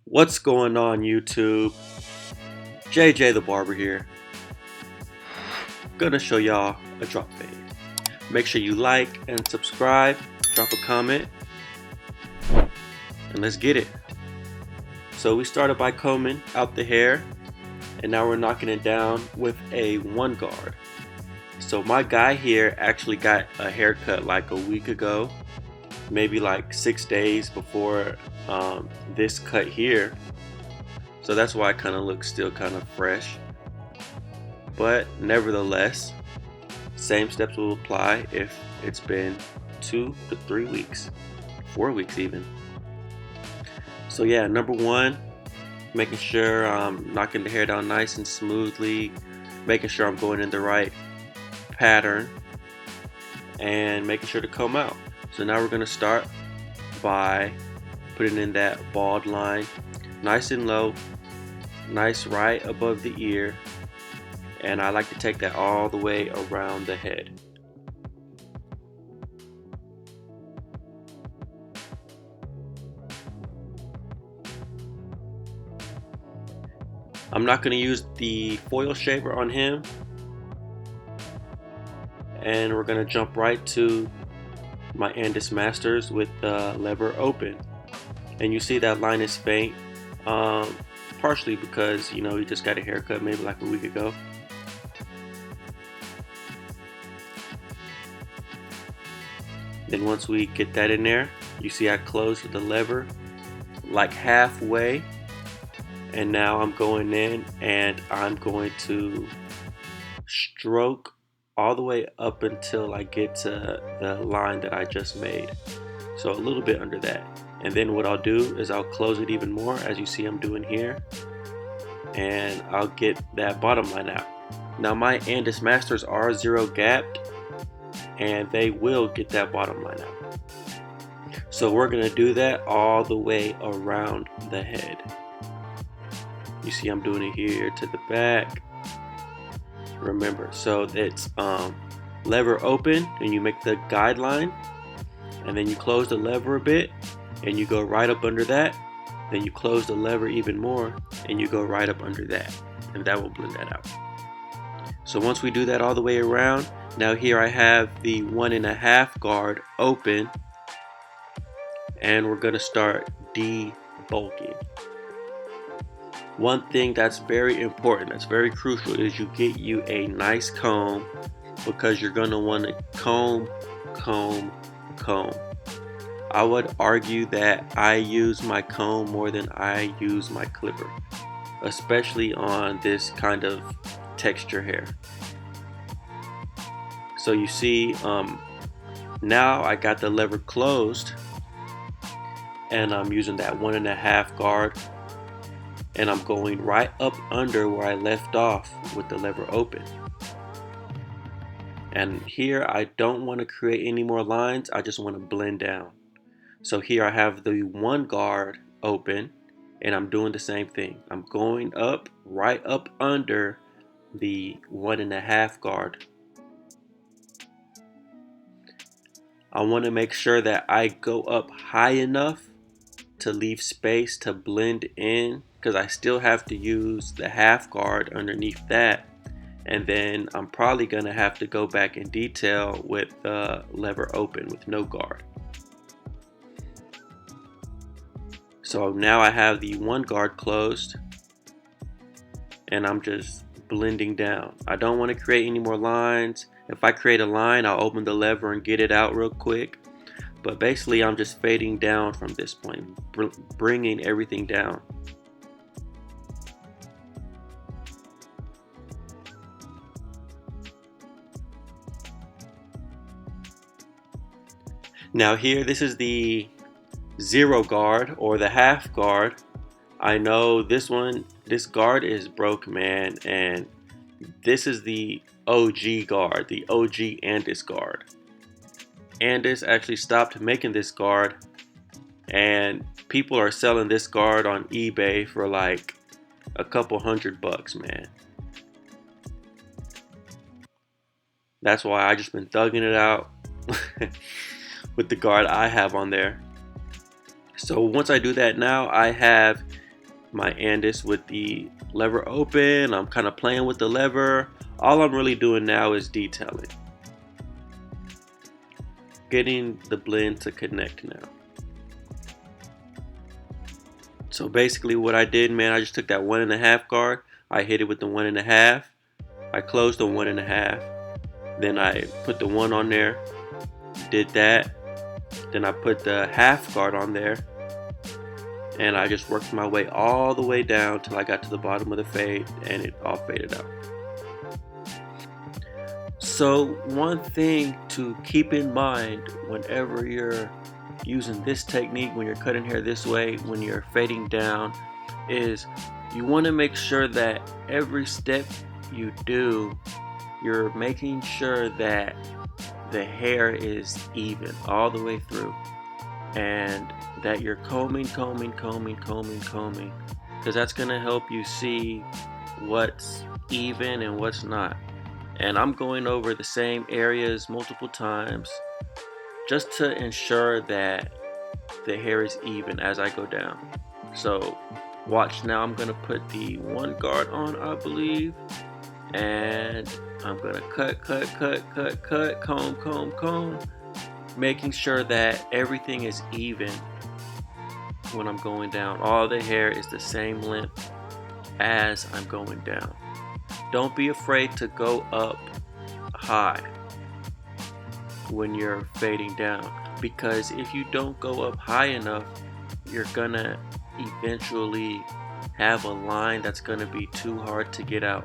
What's going on YouTube? JJ the Barber here. Gonna show y'all a drop fade. Make sure you like and subscribe, drop a comment, and let's get it. So we started by combing out the hair, and now we're knocking it down with a one guard. So my guy here actually got a haircut like a week ago, maybe like 6 days before this cut here. So that's why it kind of looks still kind of fresh. But nevertheless, same steps will apply if it's been 2 to 3 weeks, 4 weeks even. So yeah, number one, making sure I'm knocking the hair down nice and smoothly, making sure I'm going in the right pattern, and making sure to comb out. So now we're gonna start by putting in that bald line, nice and low, nice right above the ear, and I like to take that all the way around the head. I'm not going to use the foil shaver on him, and we're going to jump right to my Andis Masters with the lever open. And you see that line is faint, partially because he just got a haircut maybe like a week ago. Then once we get that in there, you see I close the lever like halfway, and now I'm going in and I'm going to stroke all the way up until I get to the line that I just made, so a little bit under that. And then what I'll do is I'll close it even more, as you see I'm doing here, and I'll get that bottom line out. Now my Andis Masters are zero gapped, and they will get that bottom line out. So we're gonna do that all the way around the head. You see I'm doing it here to the back. Remember, so it's lever open, and you make the guideline, and then you close the lever a bit, and you go right up under that. Then you close the lever even more, and you go right up under that, and that will blend that out. So once we do that all the way around, now here I have the 1.5 guard open, and we're gonna start debulking. One thing that's very important, that's very crucial, is you get you a nice comb, because you're gonna want to comb. I would argue that I use my comb more than I use my clipper, especially on this kind of texture hair. So you see, now I got the lever closed, and I'm using that 1.5 guard, and I'm going right up under where I left off with the lever open. And here I don't want to create any more lines, I just want to blend down. So here I have the 1 guard open, and I'm doing the same thing. I'm going up, right up under the 1.5 guard. I want to make sure that I go up high enough to leave space to blend in, because I still have to use the half guard underneath that, and then I'm probably gonna have to go back in detail with the lever open with no guard. So now I have the 1 guard closed, and I'm just blending down. I don't want to create any more lines. If I create a line, I'll open the lever and get it out real quick. But basically I'm just fading down from this point, bringing everything down. Now here, this is the 0 guard, or the half guard. I know this guard is broke, man, and this is the OG guard, the OG Andis guard. Andis actually stopped making this guard, and people are selling this guard on eBay for like a couple $100, man. That's why I just been thugging it out with the guard I have on there. So once I do that, now I have my Andis with the lever open. I'm kind of playing with the lever. All I'm really doing now is detailing. Getting the blend to connect now. So basically what I did, man, I just took that 1.5 guard. I hit it with the 1.5. I closed the 1.5. Then I put the 1 on there. Did that. Then I put the half guard on there. And I just worked my way all the way down till I got to the bottom of the fade and it all faded out. So one thing to keep in mind whenever you're using this technique, when you're cutting hair this way, when you're fading down, is you want to make sure that every step you do, you're making sure that the hair is even all the way through, and that you're combing, because that's going to help you see what's even and what's not. And I'm going over the same areas multiple times just to ensure that the hair is even as I go down. So watch now, I'm going to put the 1 guard on, I believe, and I'm going to cut, comb, making sure that everything is even when I'm going down. All the hair is the same length as I'm going down. Don't be afraid to go up high when you're fading down, because if you don't go up high enough, you're gonna eventually have a line that's gonna be too hard to get out.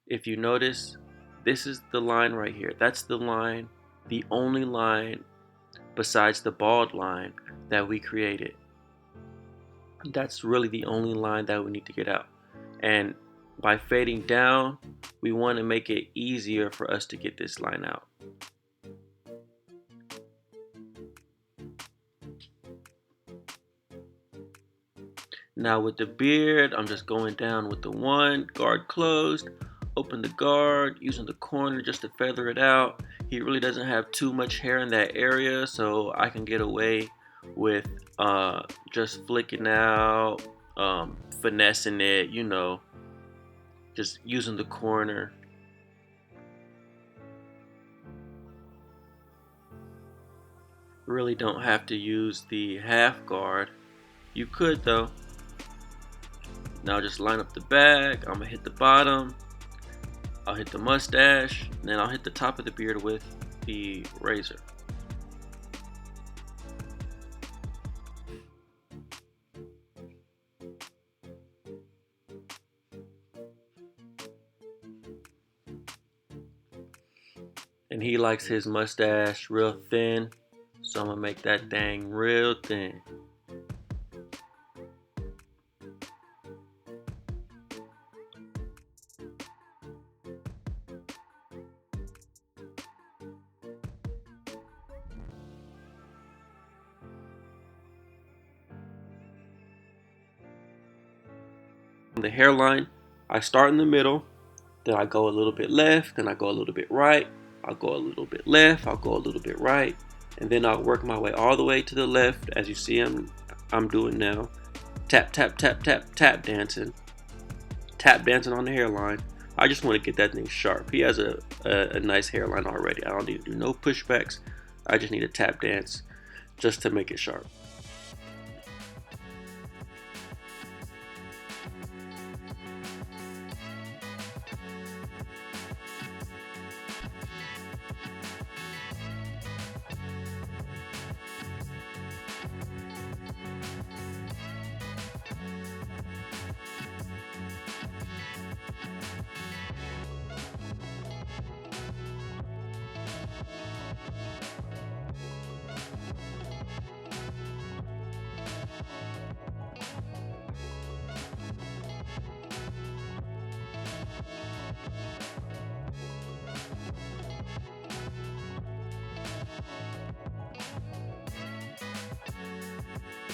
If you notice, this is the line right here. That's the line, the only line besides the bald line that we created. That's really the only line that we need to get out. And by fading down, we want to make it easier for us to get this line out. Now with the beard, I'm just going down with the 1 guard closed, open the guard, using the corner just to feather it out. He really doesn't have too much hair in that area, so I can get away with just flicking out, finessing it, you know, just using the corner. Really don't have to use the half guard. You could though. Now just line up the back. I'm gonna hit the bottom. I'll hit the mustache, and then I'll hit the top of the beard with the razor. And he likes his mustache real thin, so I'm gonna make that thing real thin. The hairline, I start in the middle, then I go a little bit left, then I go a little bit right, I'll go a little bit left, I'll go a little bit right, and then I'll work my way all the way to the left, as you see I'm doing now. Tap, tap, tap, tap, tap dancing. Tap dancing on the hairline. I just want to get that thing sharp. He has a nice hairline already. I don't need to do no pushbacks. I just need a tap dance just to make it sharp.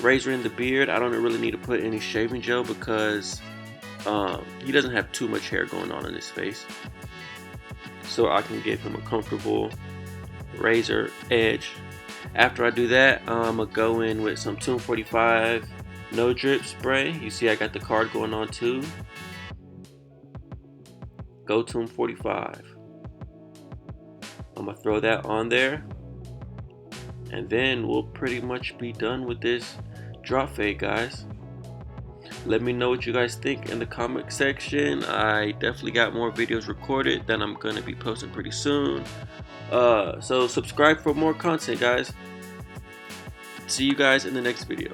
Razoring the beard, I don't really need to put any shaving gel because he doesn't have too much hair going on in his face, so I can give him a comfortable razor edge. After I do that, I'm gonna go in with some 245 No drip spray. You see I got the card going on too. Go Tune 45. I'm gonna throw that on there, and then we'll pretty much be done with this drop fade, guys. Let me know what you guys think in the comment section. I definitely got more videos recorded that I'm gonna be posting pretty soon. So subscribe for more content, guys. See you guys in the next video.